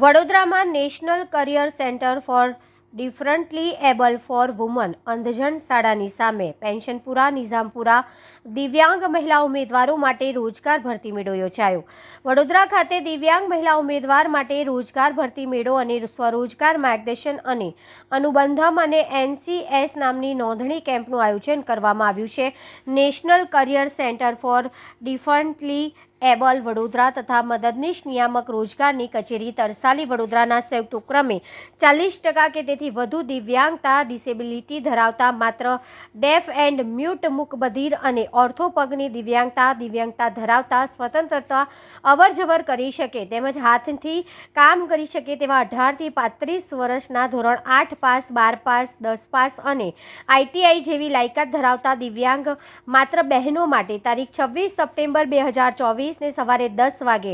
વડોદરામાં national career centre for differently able for women અંધજન શાળાની સામે પેન્શનપુરા નિઝામપુરા દિવ્યાંગ મહિલા ઉમેદવારો માટે રોજગાર ભરતી મેળો યોજાયો। વડોદરા ખાતે દિવ્યાંગ મહિલા ઉમેદવાર માટે રોજગાર ભરતી મેળો અને સ્વરોજગાર માર્ગદર્શન અને અનુબંધમ અને NCS નામની નોંધણી કેમ્પનું આયોજન કરવામાં આવ્યું છે। National career centre for differently able Vadodara તથા મદદનીશ નિયામક રોજગારની કચેરી તરસાલી વડોદરાના સંયુક્ત ઉપક્રમે 40% કે તેથી વધુ દિવ્યાંગતા ડિસેબિલિટી ધરાવતા માત્ર ડેફ એન્ડ મ્યુટ મૂકબધિર અને ઓર્થોપગની દિવ્યાંગતા ધરાવતા સ્વતંત્રતા અવરજવર કરી શકે તેમજ હાથથી કામ કરી શકે તેવા 18 થી 35 વર્ષના ધોરણ 8 પાસ 12 પાસ 10 પાસ અને ITI જેવી લાયકાત ધરાવતા દિવ્યાંગ માત્ર બહેનો માટે તારીખ 26 સપ્ટેમ્બર 2024 ને સવારે 10 વાગે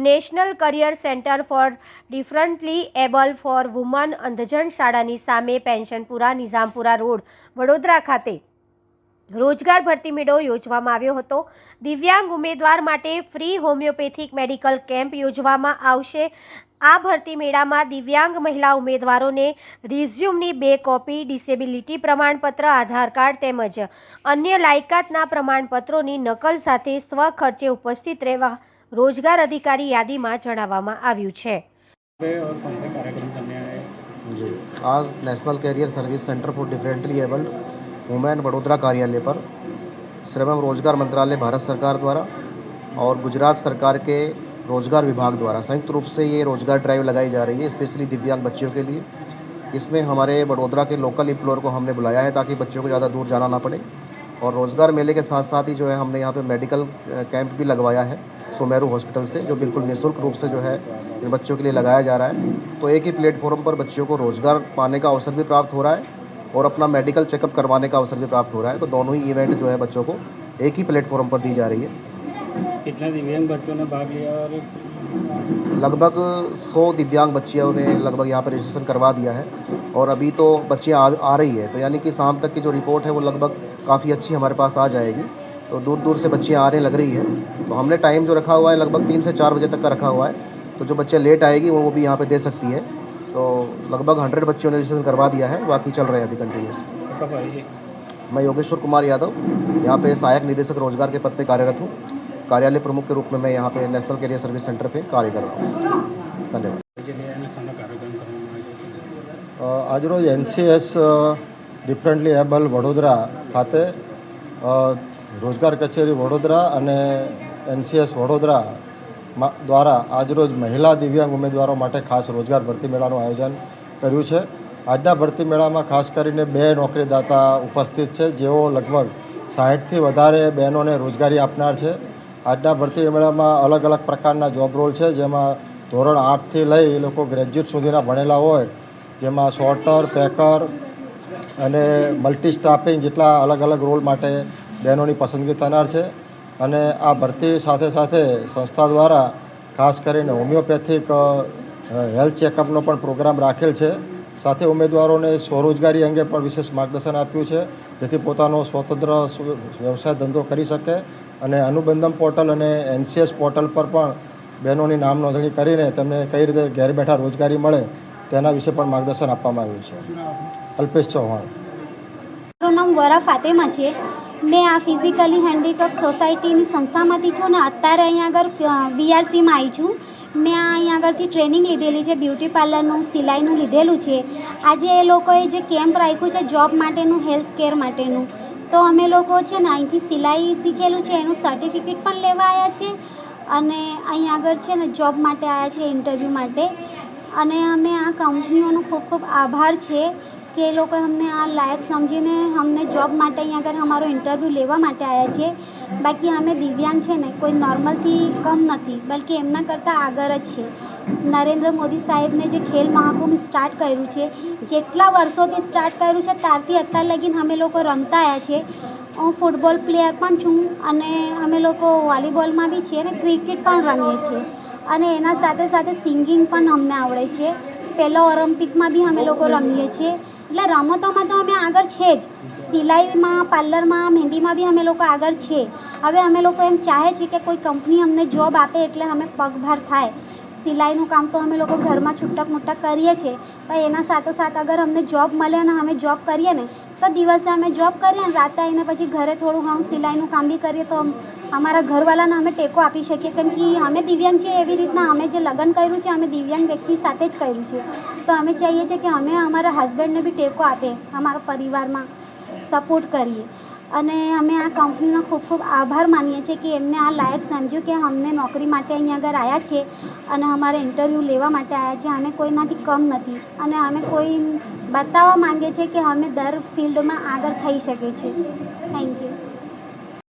national career centre for differently able for women અંધજન શાળાની સામે પેન્શનપુરા નિઝામપુરા રોડ વડોદરા ખાતે રોજગાર ભરતી મેળો યોજવામાં આવ્યો હતો। દિવ્યાંગ ઉમેદવાર માટે ફ્રી હોમિયોપેથિક મેડિકલ કેમ્પ યોજવામાં આવશે। આ ભરતી મેળામાં દિવ્યાંગ મહિલા ઉમેદવારોને રિઝ્યુમની 2 કોપી, ડિસેબિલિટી પ્રમાણપત્ર, આધાર કાર્ડ તેમજ અન્ય લાયકાતના પ્રમાણપત્રોની નકલ સાથે સ્વખર્ચે ઉપસ્થિત રહેવા રોજગાર અધિકારી યાદીમાં જણાવવામાં આવ્યું છે। आज national career service centre for differently abled women Vadodara कार्यालय पर श्रम एवं रोजगार मंत्रालय भारत सरकार द्वारा और गुजरात सरकार के रोजगार विभाग द्वारा संयुक्त रूप से ये रोजगार ड्राइव लगाई जा रही है, स्पेशली दिव्यांग बच्चों के लिए। इसमें हमारे वडोदरा के लोकल एम्प्लॉयर को हमने बुलाया है ताकि बच्चों को ज़्यादा दूर जाना ना पड़े। और रोज़गार मेले के साथ साथ ही जो है हमने यहाँ पे मेडिकल कैंप भी लगवाया है सुमेरू हॉस्पिटल से, जो बिल्कुल निःशुल्क रूप से जो है इन बच्चों के लिए लगाया जा रहा है। तो एक ही प्लेटफॉर्म पर बच्चों को रोज़गार पाने का अवसर भी प्राप्त हो रहा है और अपना मेडिकल चेकअप करवाने का अवसर भी प्राप्त हो रहा है। तो दोनों ही इवेंट जो है बच्चों को एक ही प्लेटफॉर्म पर दी जा रही है। कितने दिव्यांग बच्चों ने भाग लिया? और लगभग 100 दिव्यांग बच्चियों ने लगभग यहाँ पर रजिस्ट्रेशन करवा दिया है और अभी तो बच्चियाँ आ रही है, तो यानी कि शाम तक की जो रिपोर्ट है वो लगभग काफ़ी अच्छी हमारे पास आ जाएगी। तो दूर दूर से बच्चियाँ आने लग रही है। तो हमने टाइम जो रखा हुआ है लगभग 3 से 4 बजे तक का रखा हुआ है। तो जो बच्चे लेट आएगी वो भी यहाँ पे दे सकती है। तो लगभग 100 बच्चों ने रजिस्ट्रेशन करवा दिया है, बाकी चल रहे हैं अभी कंटिन्यूस। मैं योगेश्वर कुमार यादव यहाँ पे सहायक निदेशक रोजगार के पद पे कार्यरत हूँ। कार्यालय प्रमुख के रूप में मैं यहाँ पे नेशनल कैरियर सर्विस सेंटर पे कार्य कर रहा हूँ। धन्यवाद। આજરોજ NCS ડિફરન્ટલી એબલ વડોદરા ખાતે રોજગાર કચેરી વડોદરા અને NCS વડોદરા દ્વારા આજરોજ મહિલા દિવ્યાંગ ઉમેદવારો માટે ખાસ રોજગાર ભરતી મેળાનું આયોજન કર્યું છે। આજના ભરતી મેળામાં ખાસ કરીને 2 નોકરીદાતા ઉપસ્થિત છે, જેઓ લગભગ 60થી વધારે બહેનોને રોજગારી આપનાર છે। આજના ભરતી મેળામાં અલગ અલગ પ્રકારના જોબ રોલ છે, જેમાં ધોરણ 8થી લઈ એ લોકો ગ્રેજ્યુએટ સુધીના ભણેલા હોય, જેમાં સોર્ટર, પેકર અને મલ્ટી સ્ટાફિંગ જેટલા અલગ અલગ રોલ માટે બહેનોની પસંદગી થનાર છે। અને આ ભરતી સાથે સાથે સંસ્થા દ્વારા ખાસ કરીને હોમિયોપેથિક હેલ્થ ચેકઅપનો પણ પ્રોગ્રામ રાખેલ છે। સાથે ઉમેદવારોને સ્વરોજગારી અંગે પણ વિશેષ માર્ગદર્શન આપ્યું છે, જેથી પોતાનો સ્વતંત્ર વ્યવસાય ધંધો કરી શકે। અને અનુબંધમ પોર્ટલ અને NCS પોર્ટલ પર પણ બહેનોની નામ નોંધણી કરીને તેમને કઈ રીતે ઘેર બેઠા રોજગારી મળે તેના વિશે પણ માર્ગદર્શન આપવામાં આવ્યું છે। અલ્પેશ ચૌહાણ। મારું નામ વરા ફાતેમા છે। મેં આ ફિઝિકલી હેન્ડીકેપ સોસાયટીની સંસ્થામાંથી છું ને અત્યારે અહીંયા આગળ BRCમાં આવી છું। મેં અહીંયા આગળથી ટ્રેનિંગ લીધેલી છે, બ્યુટી પાર્લરનું, સિલાઈનું લીધેલું છે। આજે એ લોકોએ જે કેમ્પ રાખ્યું છે જોબ માટેનું, હેલ્થ કેર માટેનું, તો અમે લોકો છે ને અહીંથી સિલાઈ શીખેલું છે એનું સર્ટિફિકેટ પણ લેવા આવ્યા છે અને અહીં આગળ છે ને જોબ માટે આવ્યા છે, ઇન્ટરવ્યૂ માટે। અને અમે આ કંપનીઓનો ખૂબ ખૂબ આભાર છે કે એ લોકોએ અમને આ લાયક સમજીને અમને જોબ માટે અહીં આગળ અમારો ઇન્ટરવ્યૂ લેવા માટે આવ્યા છે। બાકી અમે દિવ્યાંગ છે ને કોઈ નોર્મલથી કમ નથી, બલ્કે એમના કરતાં આગળ જ છે। નરેન્દ્ર મોદી સાહેબને જે ખેલ મહાકુંભ સ્ટાર્ટ કર્યું છે, જેટલા વર્ષોથી સ્ટાર્ટ કર્યું છે ત્યારથી અત્યાર લગીને અમે લોકો રમતા આવ્યા છે। હું ફૂટબોલ પ્લેયર પણ છું અને અમે લોકો વોલીબોલમાં બી છીએ અને ક્રિકેટ પણ રમીએ છીએ અને એના સાથે સાથે સિંગિંગ પણ અમને આવડે છે। પહેલો ઓલિમ્પિકમાં બી અમે લોકો રમીએ છીએ। એટલે રમતોમાં તો અમે આગળ છે જ, સિલાઈમાં, પાર્લરમાં, મહેંદીમાં બી અમે લોકો આગળ છે। હવે અમે લોકો એમ ચાહે છે કે કોઈ કંપની અમને જોબ આપે એટલે અમે પગભાર થાય। સિલાઈનું કામ તો અમે લોકો ઘરમાં છૂટક મૂટક કરીએ છીએ, પણ એના સાથોસાથ અગર અમને જોબ મળે અને અમે જોબ કરીએ ને તો દિવસે અમે જોબ કરીએ અને રાતે આવીને પછી ઘરે થોડું ઘણું સિલાઈનું કામ બી કરીએ તો અમારા ઘરવાળાને અમે ટેકો આપી શકીએ. કેમ કે અમે દિવ્યાંગ છીએ, એવી રીતના અમે જે લગ્ન કર્યું છે અમે દિવ્યાંગ વ્યક્તિ સાથે જ કર્યું છે. તો અમે ચાહીએ છીએ કે અમે અમારા હસબન્ડને બી ટેકો આપે, અમારા પરિવારમાં સપોર્ટ કરીએ. અને અમે આ કંપનીનો ખૂબ ખૂબ આભાર માનીએ છીએ કે એમને આ લાયક સમજ્યું કે અમને નોકરી માટે અહીંયા આગળ આવ્યા છે અને અમારે ઇન્ટરવ્યૂ લેવા માટે આવ્યા છે. અમે કોઈનાથી કમ નથી અને અમે કોઈ બતાવવા માંગીએ છીએ કે અમે દર ફિલ્ડમાં આગળ થઈ શકીએ છીએ. Thank you.